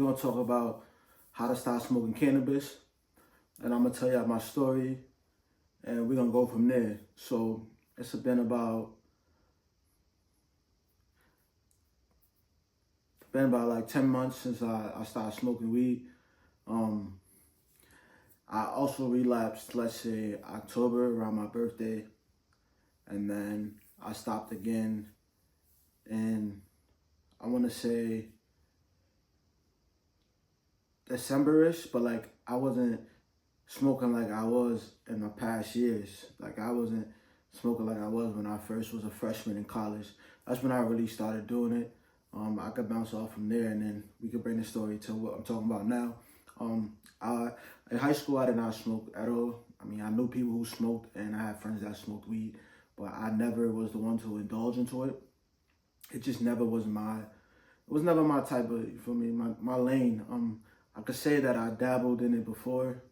We're gonna talk about how to start smoking cannabis, and I'm gonna tell you my story, and we're gonna go from there. So it's been about like 10 months since I started smoking weed. Um, I also relapsed, let's say October around my birthday, and then I stopped again, and I want to say December-ish, but like I wasn't smoking like I was in the past years. Like I wasn't smoking like I was when I first was a freshman in college. That's when I really started doing it. I could bounce off from there, and then we could bring the story to what I'm talking about now. In high school, I did not smoke at all. I mean, I knew people who smoked, and I had friends that smoked weed, but I never was the one to indulge into it. It just never was it was never my type of, you feel me, my lane. I could say that I dabbled in it before,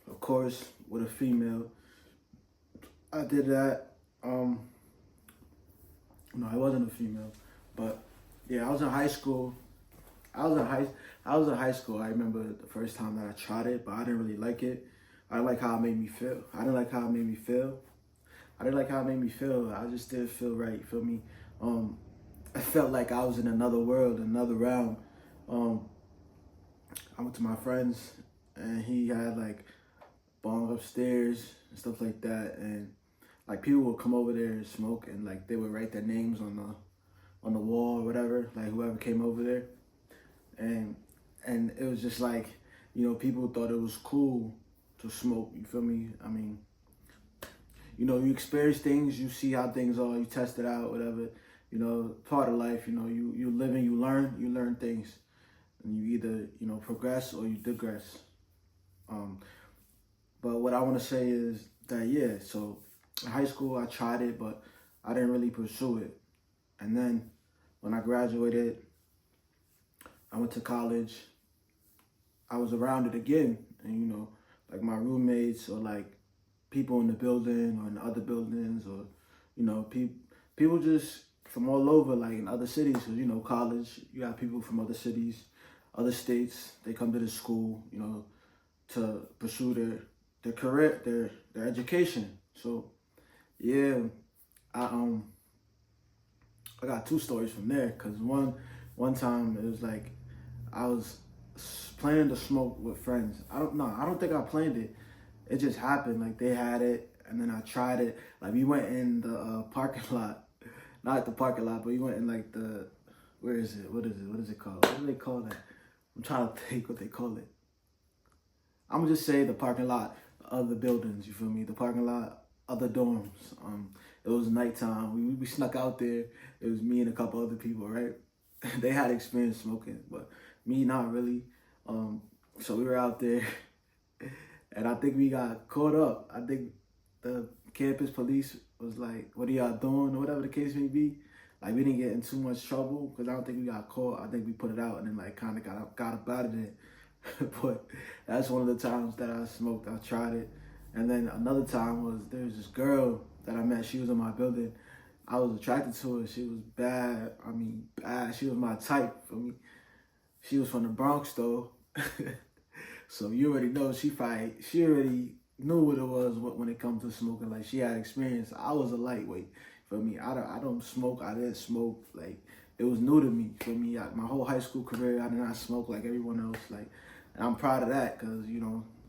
of course, with a female. I did that. No, I wasn't a female, but yeah, I was in high school. I was in high. I was in high school. I remember the first time that I tried it, but I didn't really like it. I didn't like how it made me feel. I didn't like how it made me feel. I didn't like how it made me feel. I just didn't feel right. You feel me? I felt like I was in another world, another realm. Um, I went to my friends, and he had like bong upstairs and stuff like that, and like people would come over there and smoke, and like they would write their names on the wall or whatever, like whoever came over there, and it was just like, people thought it was cool to smoke. You feel me? I mean, you experience things, you see how things are, you test it out, whatever. Part of life. You live and you learn things, and you either progress or you digress. But what I want to say is that, yeah, so in high school I tried it, but I didn't really pursue it. And then when I graduated, I went to college. I was around it again, and like my roommates or like people in the building or in other buildings, or people just from all over, like in other cities. Cause college, you got people from other cities, other states. They come to the school, to pursue their career, their education. So yeah, I I got two stories from there. Cause one time it was like I was planning to smoke with friends. I don't think I planned it. It just happened. Like they had it, and then I tried it. Like we went in the parking lot, not the parking lot, but we went in like the, where is it? What is it? What is it called? What do they call that? I'm trying to think what they call it. I'm gonna just say the parking lot of the buildings. You feel me? The parking lot of the dorms. It was nighttime. We snuck out there. It was me and a couple other people, right? They had experience smoking, but me not really. So we were out there, and I think we got caught up. I think the campus police was like, "What are y'all doing?" or whatever the case may be. Like we didn't get in too much trouble because I don't think we got caught. I think we put it out and then like kind of got up out of it. But that's one of the times that I smoked. I tried it. And then another time was, there was this girl that I met. She was in my building. I was attracted to her. She was bad. I mean, bad. She was my type for me. She was from the Bronx though. So you already know she already knew what it was when it comes to smoking. Like she had experience. I was a lightweight. For me, I don't smoke. I didn't smoke. Like it was new to me. For me, my whole high school career, I did not smoke like everyone else. Like, and I'm proud of that because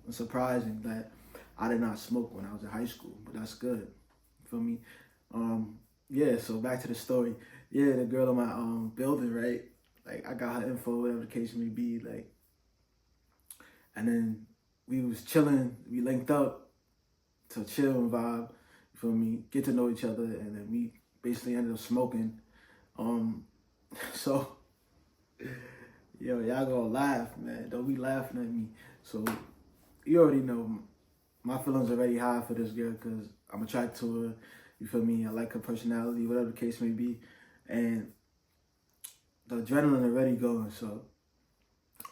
it's surprising that I did not smoke when I was in high school. But that's good. For me, yeah. So back to the story. Yeah, the girl in my building, right? Like I got her info, whatever the case may be. Like, and then we was chilling. We linked up to chill and vibe. You feel me? Get to know each other, and then we basically ended up smoking. So yo, y'all gonna laugh, man. Don't be laughing at me. So you already know my feelings already high for this girl because I'm attracted to her. You feel me? I like her personality, whatever the case may be, and the adrenaline already going. So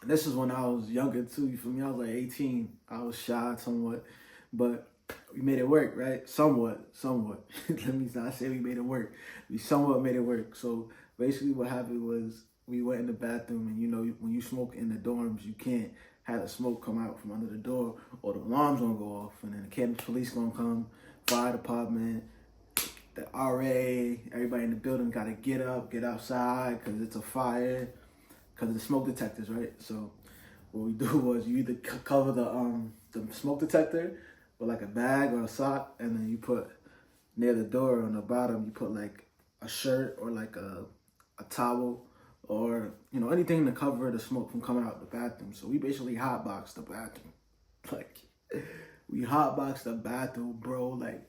this is when I was younger too. You feel me? I was like 18. I was shy somewhat, but we made it work, right? Somewhat. Let me not say we made it work. We somewhat made it work. So basically what happened was we went in the bathroom, and you know, when you smoke in the dorms, you can't have the smoke come out from under the door, or the alarm's gonna go off, and then the campus police gonna come, fire department, the RA, everybody in the building gotta get up, get outside, because it's a fire, because of the smoke detectors, right? So what we do was you either cover the smoke detector with like a bag or a sock, and then you put near the door on the bottom, you put like a shirt or like a towel, or you know, anything to cover the smoke from coming out the bathroom. So we basically hotboxed the bathroom. Like, we hotboxed the bathroom, bro. Like,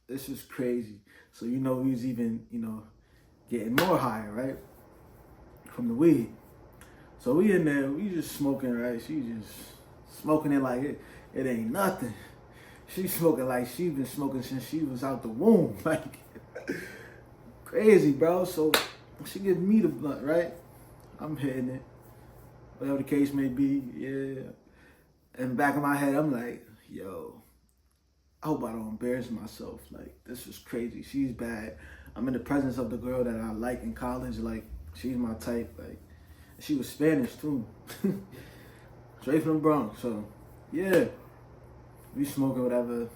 this is crazy. So you know, we was even, you know, getting more higher, right, from the weed. So we in there, we just smoking, right? She just smoking it like it ain't nothing. She smoking like she been smoking since she was out the womb. Like, crazy, bro. So she gives me the blunt, right? I'm hitting it, whatever the case may be, yeah. In the back of my head, I'm like, yo, I hope I don't embarrass myself. Like, this is crazy. She's bad. I'm in the presence of the girl that I like in college. Like, she's my type. Like, she was Spanish too. Straight from the Bronx. So, yeah, we smoking whatever.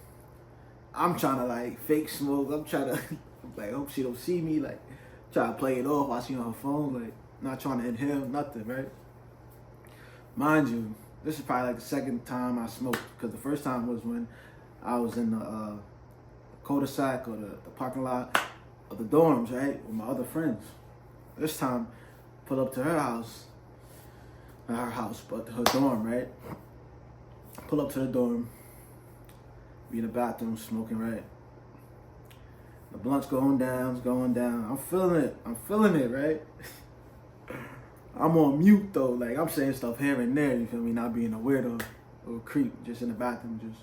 I'm trying to like fake smoke. I'm trying to like hope she don't see me. Like, try to play it off while she on her phone. Like, not trying to inhale nothing, right? Mind you, this is probably like the second time I smoked, because the first time was when I was in the cul-de-sac, or the parking lot of the dorms, right, with my other friends. This time, pull up to her house, not her house, but her dorm, right? Pull up to the dorm, be in the bathroom smoking, right? The blunt's going down, it's going down. I'm feeling it, right? I'm on mute though, like I'm saying stuff here and there, you feel me? Not being a weirdo or a creep, just in the bathroom, just,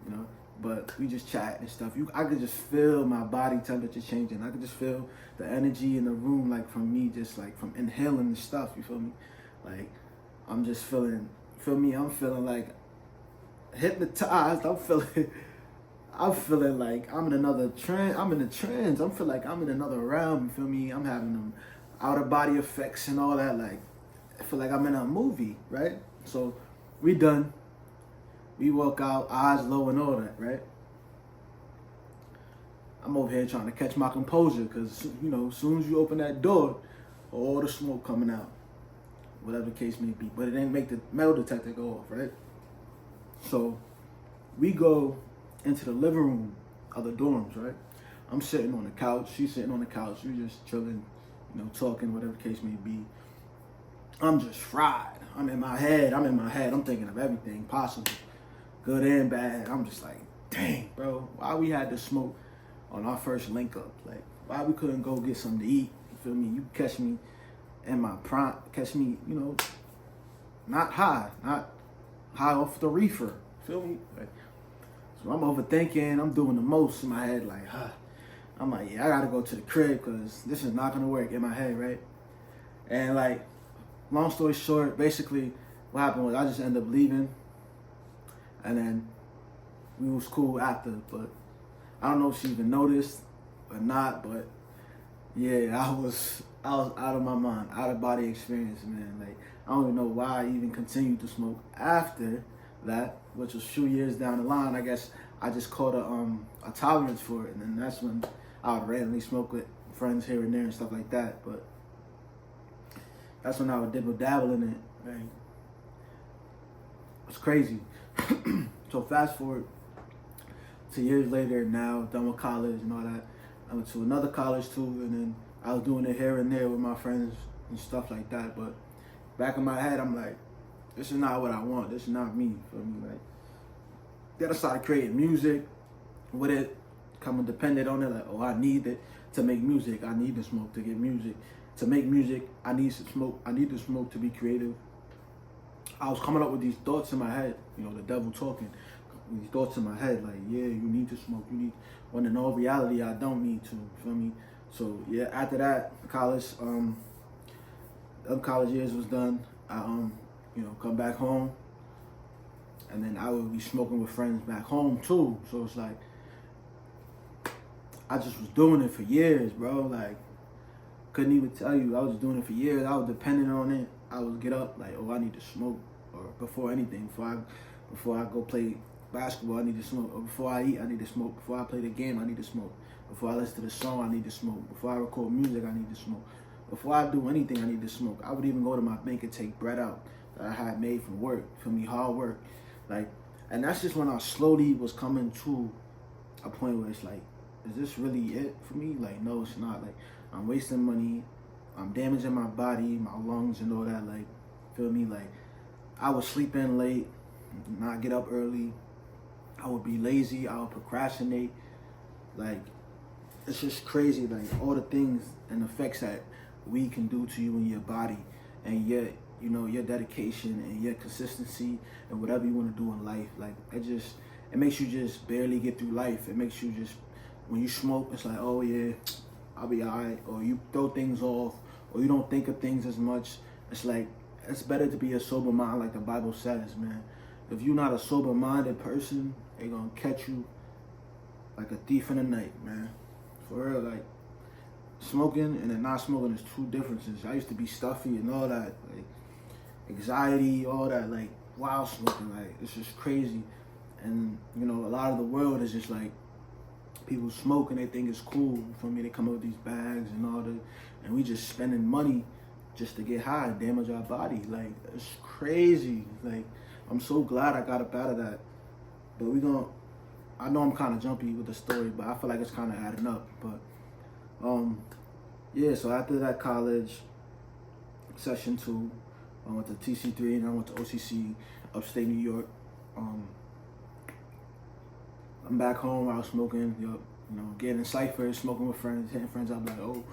you know. But we just chat and stuff. I could just feel my body temperature changing. I could just feel the energy in the room, like from me, just like from inhaling the stuff, you feel me? Like, I'm just feeling, I'm feeling like hypnotized. I'm feeling like I'm in another trance. I'm in a trance. I feel like I'm in another realm, you feel me? I'm having them outer body effects and all that. Like, I feel like I'm in a movie, right? So we done. We walk out, eyes low and all that, right? I'm over here trying to catch my composure, because, you know, as soon as you open that door, all the smoke coming out, whatever the case may be. But it didn't make the metal detector go off, right? So we go into the living room of the dorms, right? I'm sitting on the couch. She's sitting on the couch. We're just chilling, you know, talking, whatever the case may be. I'm just fried. I'm in my head. I'm thinking of everything possible, good and bad. I'm just like, dang, bro, why we had to smoke on our first link up? Like, why we couldn't go get something to eat? You feel me? You catch me in my prime, catch me, you know, not high off the reefer. Feel me? Like, so I'm overthinking. I'm doing the most in my head. Like, I'm like, yeah, I gotta go to the crib, because this is not gonna work in my head, right? And like, long story short, basically what happened was I just ended up leaving, and then we was cool after. But I don't know if she even noticed or not, but yeah, I was out of my mind, out of body experience, man. Like, I don't even know why I even continued to smoke after that, which was a few years down the line. I guess I just caught a tolerance for it, and then that's when I would randomly smoke with friends here and there and stuff like that. But that's when I would dibble dabble in it, right? It's crazy. So fast forward to years later, now done with college and all that. I went to another college too, and then I was doing it here and there with my friends and stuff like that. But back in my head, I'm like, this is not what I want. This is not me. Feel me? Like, then I started creating music with it, coming dependent on it. Like, oh, I need it to make music. I need the smoke to get music. To make music, I need some smoke. I need the smoke to be creative. I was coming up with these thoughts in my head, you know, the devil talking. These thoughts in my head, like, yeah, you need to smoke. You need, when in all reality, I don't need to. Feel me? So yeah, after that, college, college years was done. I you know, come back home, and then I would be smoking with friends back home too. So it's like, I just was doing it for years, bro. Like, couldn't even tell you. I was doing it for years. I was dependent on it. I would get up like, oh, I need to smoke, or before anything, before I go play basketball, I need to smoke. Or before I eat, I need to smoke. Before I play the game, I need to smoke. Before I listen to the song, I need to smoke. Before I record music, I need to smoke. Before I do anything, I need to smoke. I would even go to my bank and take bread out that I had made from work, for me, hard work. Like, and that's just when I slowly was coming to a point where it's like, is this really it for me? Like, no, it's not. Like, I'm wasting money. I'm damaging my body, my lungs and all that. Like, feel me? Like, I would sleep in late, not get up early. I would be lazy. I would procrastinate. Like, it's just crazy. Like, all the things and effects that weed can do to you and your body, and yet, you know, your dedication and your consistency and whatever you want to do in life. Like, it makes you just barely get through life. It makes you just, when you smoke, it's like, oh yeah, I'll be all right. Or you throw things off, or you don't think of things as much. It's like, it's better to be a sober mind, like the Bible says, man. If you're not a sober-minded person, they're going to catch you like a thief in the night, man. For real, like, smoking and then not smoking is two differences. I used to be stuffy and all that, like, anxiety, all that, like, while smoking, like, it's just crazy. And, you know, a lot of the world is just like, people smoke and they think it's cool. For me, they come up with these bags and all that, and we just spending money just to get high and damage our body. Like, it's crazy. Like, I'm so glad I got up out of that. But I know I'm kind of jumpy with the story, but I feel like it's kind of adding up. But, yeah, so after that college, session 2, I went to TC3 and I went to OCC, upstate New York. I'm back home, I was smoking, you know, getting in ciphers, smoking with friends, hitting friends up like, oh,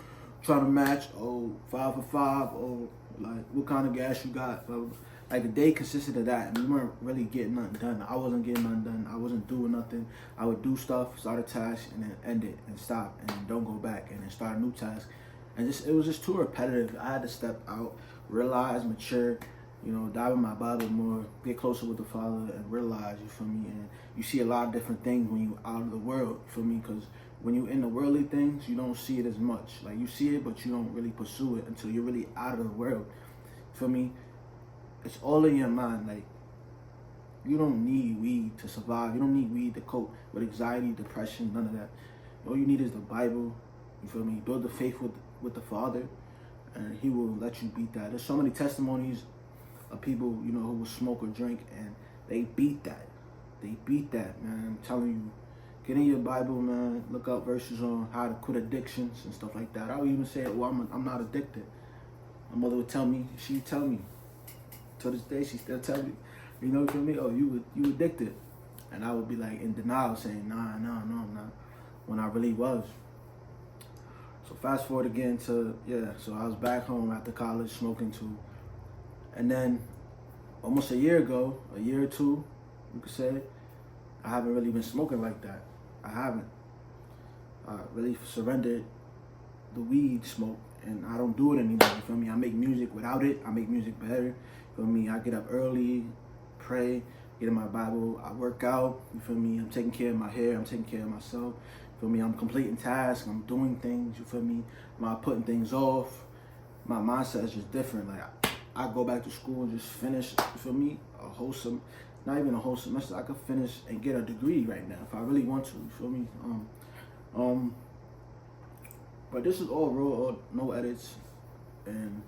trying to match, oh, 5 for 5, oh, like, what kind of gas you got? So, like, the day consisted of that, and we weren't really getting nothing done. I wasn't getting nothing done. I wasn't doing nothing. I would do stuff, start a task, and then end it, and stop, and then don't go back, and then start a new task. And it was just too repetitive. I had to step out, realize, mature, you know, dive in my Bible more, get closer with the Father, and realize, you feel me? And you see a lot of different things when you out of the world, you feel me? Because when you in the worldly things, you don't see it as much. Like, you see it, but you don't really pursue it until you're really out of the world, you feel me? It's all in your mind. Like, you don't need weed to survive. You don't need weed to cope with anxiety, depression, none of that. All you need is the Bible, you feel me? Build the faith with the Father, and He will let you beat that. There's so many testimonies of people, you know, who will smoke or drink, and they beat that. They beat that, man. I'm telling you. Get in your Bible, man. Look up verses on how to quit addictions and stuff like that. I would even say, well, I'm not addicted. My mother would tell me, she'd tell me. To this day, she still tell me, you know, for me, oh, you addicted. And I would be like in denial, saying, nah, I'm not. When I really was. So fast forward again to, so I was back home after college, smoking too. And then almost a year ago, a year or two, you could say, I haven't really been smoking like that. I haven't. I really surrendered the weed smoke, and I don't do it anymore, you feel me? I make music without it. I make music better, you feel me? I get up early, pray, get in my Bible, I work out, you feel me? I'm taking care of my hair, I'm taking care of myself, you feel me? I'm completing tasks, I'm doing things, you feel me? I'm not putting things off. My mindset is just different. Like, I go back to school and just finish, you feel me? A whole not even a whole semester. I could finish and get a degree right now if I really want to, you feel me? But this is all raw, no edits, and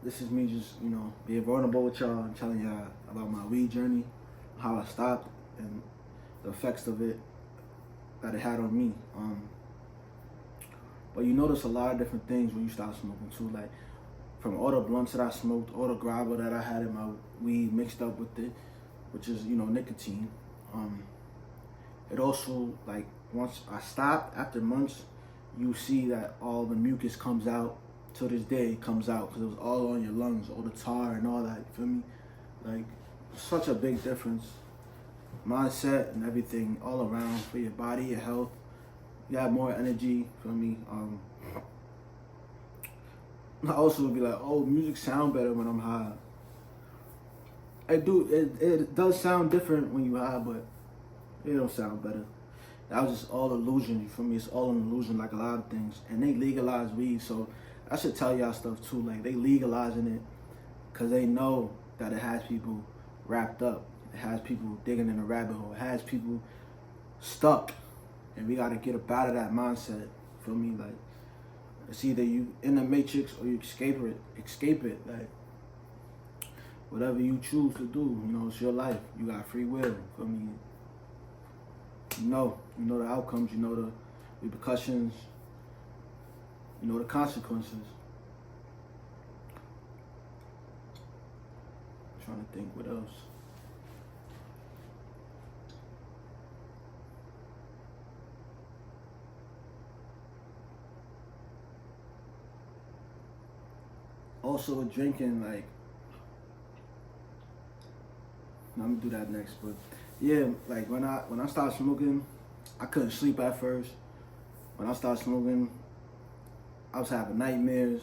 this is me just, you know, being vulnerable with y'all and telling y'all about my weed journey, how I stopped, and the effects of it that it had on me. But you notice a lot of different things when you start smoking too, like from all the blunts that I smoked, all the grabber that I had in my weed mixed up with it, which is, you know, nicotine. It also, like, once I stopped, after months, you see that all the mucus comes out. To this day, it comes out because it was all on your lungs, all the tar and all that, you feel me? Like, such a big difference. Mindset and everything all around for your body, your health. You have more energy, feel me? I also would be like, oh, music sound better when I'm high. It does sound different when you high, but it don't sound better. that was just all illusion. You feel me? It's all an illusion, like a lot of things. And they legalize weed, so I should tell y'all stuff too. Like they legalizing it because they know that it has people wrapped up. It has people digging in a rabbit hole. It has people stuck, and we got to get up out of that mindset. Feel me? Like it's either you in the matrix or you escape it. Escape it. Like whatever you choose to do, you know, it's your life. You got free will. Feel me? You know the outcomes. You know the repercussions. You know the consequences. I'm trying to think what else. Also with drinking, like I'm gonna do that next, but yeah, like when I started smoking, I couldn't sleep at first. When I started smoking, I was having nightmares.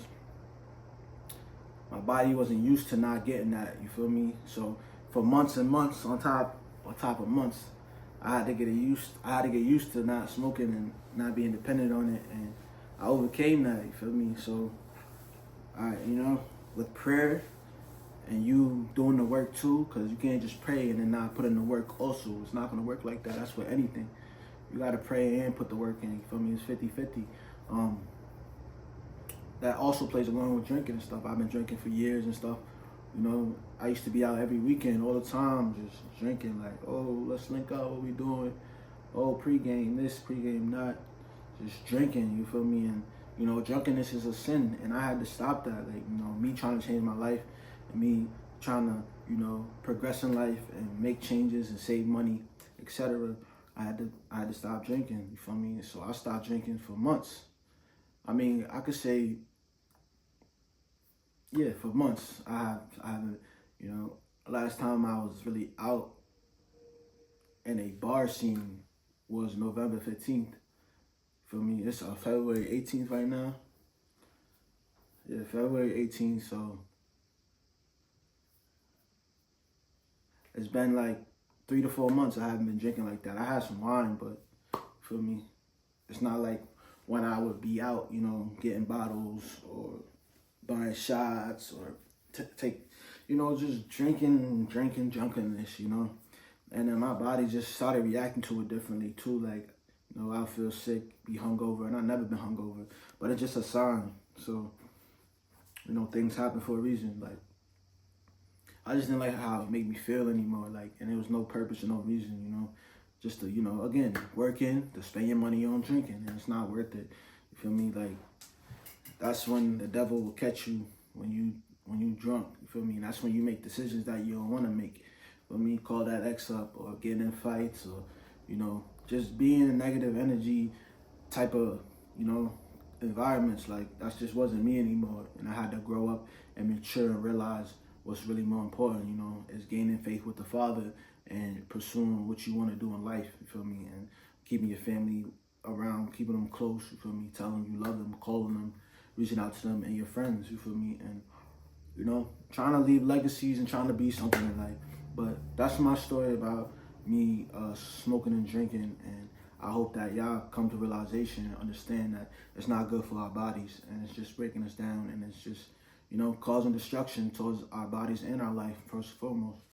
My body wasn't used to not getting that, you feel me? So for months and months on top of months, I had to get used to not smoking and not being dependent on it, and I overcame that, you feel me? So with prayer and you doing the work too, because you can't just pray and then not put in the work also. It's not going to work like that. That's for anything. You got to pray and put the work in. You feel me? It's 50-50. That also plays along with drinking and stuff. I've been drinking for years and stuff. You know, I used to be out every weekend all the time just drinking. Like, oh, let's link up. What we doing? Oh, pregame this, pregame that. Just drinking, you feel me? And you know, drunkenness is a sin, and I had to stop that. Like, you know, me trying to change my life, and me trying to, you know, progress in life and make changes and save money, etc. I had to stop drinking. You feel me? So I stopped drinking for months. I mean, I could say, yeah, for months. I haven't, you know, last time I was really out in a bar scene was November 15th. For me, it's February 18th right now. Yeah, February 18th. So it's been like 3 to 4 months I haven't been drinking like that. I had some wine, but for me, it's not like when I would be out, you know, getting bottles or buying shots or take, you know, just drinking, drunkenness, you know. And then my body just started reacting to it differently too. Like, you know, I'll feel sick, be hungover, and I've never been hungover, but it's just a sign. So, you know, things happen for a reason. Like, I just didn't like how it made me feel anymore. Like, and there was no purpose or no reason, you know, just to, you know, again, working to spend your money on drinking, and it's not worth it. You feel me? Like, that's when the devil will catch you when you drunk. You feel me? And that's when you make decisions that you don't want to make. For me, call that ex up or getting in fights or, you know, just being a negative energy type of, you know, environments. Like, that just wasn't me anymore. And I had to grow up and mature and realize what's really more important, you know, is gaining faith with the Father and pursuing what you want to do in life, you feel me? And keeping your family around, keeping them close, you feel me? Telling them you love them, calling them, reaching out to them and your friends, you feel me? And, you know, trying to leave legacies and trying to be something in life. But that's my story about me smoking and drinking, and I hope that y'all come to realization and understand that it's not good for our bodies, and it's just breaking us down, and it's just, you know, causing destruction towards our bodies and our life, first and foremost.